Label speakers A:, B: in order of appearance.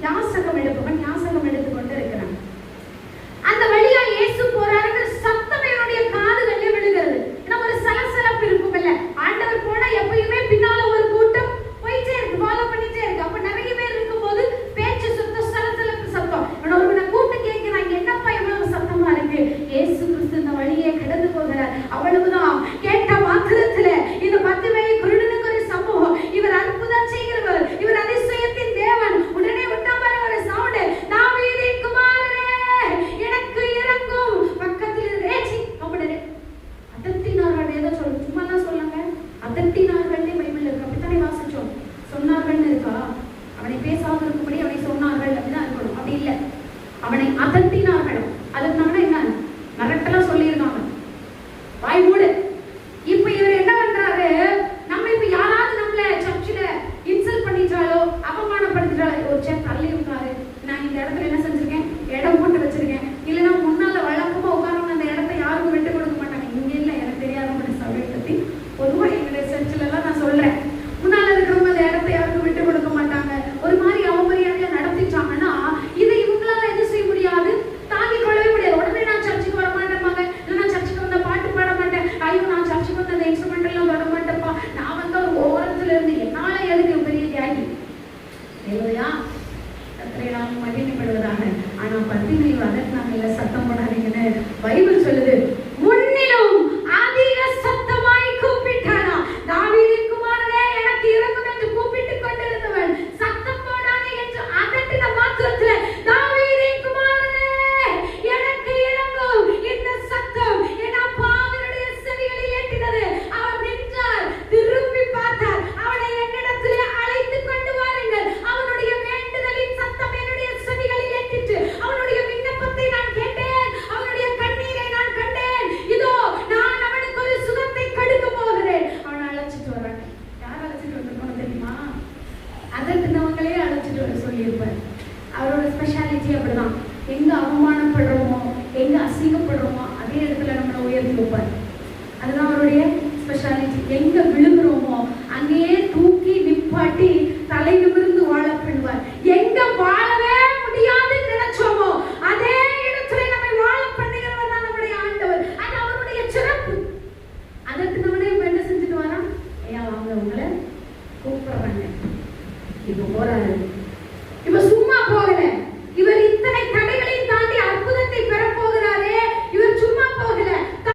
A: யாசகம் எடுப்பவன் யாசகம் எடுத்துக்கொண்டு இருக்கிறான். அந்த வழியா இயேசு போறாருங்கிற சத்தம் என்னுடைய காதுகளில் விழுகிறது. ஏன்னா ஒரு சலசலப்பு இருக்கும் இல்ல, ஆண்டவர் போனா எப்பயுமே பின்னால ஒரு கூட்டம் போயிட்டே இருக்கு, ஃபாலோ பண்ணிட்டே இருக்கு. அப்ப நிறைய பேர் இருக்கும்போது பேச்சு சத்தம், சலசலப்பு சத்தம். ஒருவனை கூட்டு கேட்கிறாங்க, என்னப்பா இவ்வளவு சத்தமா இருக்கு? இயேசு கிறிஸ்து இந்த வழியே கடந்து போகிறார். அவ்வளவுதான். கேட்ட மாத்திரத்துல இந்த 10 வயது குருடனுக்கு ஒரு சம்பவம். இவர் அற்புதம் செய்கிறவர், இவர் அதிசயத்தின் தேவன். உடனே விட்டாம ஒரு சவுண்ட், தாவீதின் குமாரனே எனக்கு இறங்கும். பக்கத்தில் ரேச்சி அப்படியே அதட்டினார்கள். ஏதோ சொல்லு, சும்மா தான் சொல்லுங்க, அதட்டினார்கள் பைபிள்ல இருக்கு. அப்படித்தானே வாசிச்சோம். சொன்னார்கள்னு இருக்கா? அவனை பேசாமல் இருக்கும்படி அவனை சொன்னார்கள் அப்படிதான் இருக்கணும். அப்படி இல்லை, அவனை அதட்டினார்கள். அதுக்கு நம்ம என்ன மிரட்டலா சொல்லியிருக்காங்க, வாய் மூடு. இப்ப இவர் என்ன பண்றாரு? நம்ம இப்ப யாராவது நம்மள சர்ச்சில் இன்சல்ட் பண்ணிட்டாலோ அவமானப்படுத்திட்டாலோ, ஒரு சேர் தள்ளி இருக்காரு, நான் இந்த இடத்துல என்ன செஞ்சிருக்கேன், இடம் போட்டு வச்சிருக்கேன், இல்லைன்னா முன்னால வழக்கமா உட்காரவங்க அந்த இடத்த யாருக்கும் விட்டு கொடுக்க மாட்டாங்க. இங்க இல்ல, எனக்கு தெரியாத சபையை பத்தி பொதுவா எங்களுடைய சர்ச்சில் எல்லாம் நான் சொல்றேன், முன்னால இருக்கிறவங்க அந்த இடத்த யாருக்கும் விட்டு கொடுக்க மாட்டாங்க. ஒரு மாதிரி அவமரியாதையா நடத்திட்டாங்கன்னா இதை இவங்களால என்ன செய்ய முடியாது, தாங்கிக் கொள்ளவே முடியாது. உடனே நான் சர்ச்சுக்கு வர மாட்டேன்பாங்க, நான் சர்ச்சுக்கு வந்த பாட்டு பாட மாட்டேன், ஐயோ நான் சர்ச்சுக்கு வந்த அந்த இன்ஸ்ட்ருமெண்ட் எல்லாம் வர மாட்டேன்ப்பா, நான் வந்து ஒரு ஓரத்துல இருந்து என்னால எதுக்கு பெரிய தியாகி இல்லையா? கத்திரையெல்லாம் மகிமைப்படுவதாக. ஆனா பத்தினை அதற்காக சத்தம் போடாதீங்கன்னு பைபிள் சொல்லுது. முன்னிலும் அதிக சத்தமாய் கூப்பிட்டானா, தாவீதின் குமாரனே எனக்கு இறங்கும் என்று கூப்பிட்டுக் கொண்டிருந்தவன் சத்தம் போடாதே என்று அதட்டின மாத்திரத்துல, தாவீதின் குமாரனே எனக்கு இறங்கும். இந்த சத்தம் என் அப்பாவினுடைய செவிகளில் எட்டினது. அவர் நின்றார், திரும்பி பார்த்தார், அவனை என்னிடத்திலே அழைத்து கொண்டு வாருங்கள். அவனுடைய வேண்டுதலின் சத்தம் என்னுடைய செவிகளில் எட்டிற்று. அவனுடைய விண்ணப்பத்தை நான் கேட்டேன், அவனுடைய கண்ணீரை நான் கண்டேன். இதோ நான் அவனுக்கு ஒரு சுகத்தை கொடுக்க போகிறேன். அவனை அழைச்சிட்டு வர்றாங்க. யார் அழைச்சிட்டு வந்திருக்கோம் தெரியுமா? அதட்டினவங்களே அழைச்சிட்டு வர சொல்லியிருப்பார். அவரோட ஸ்பெஷாலிட்டி அப்படிதான். எங்க அவமானப்படுறோமோ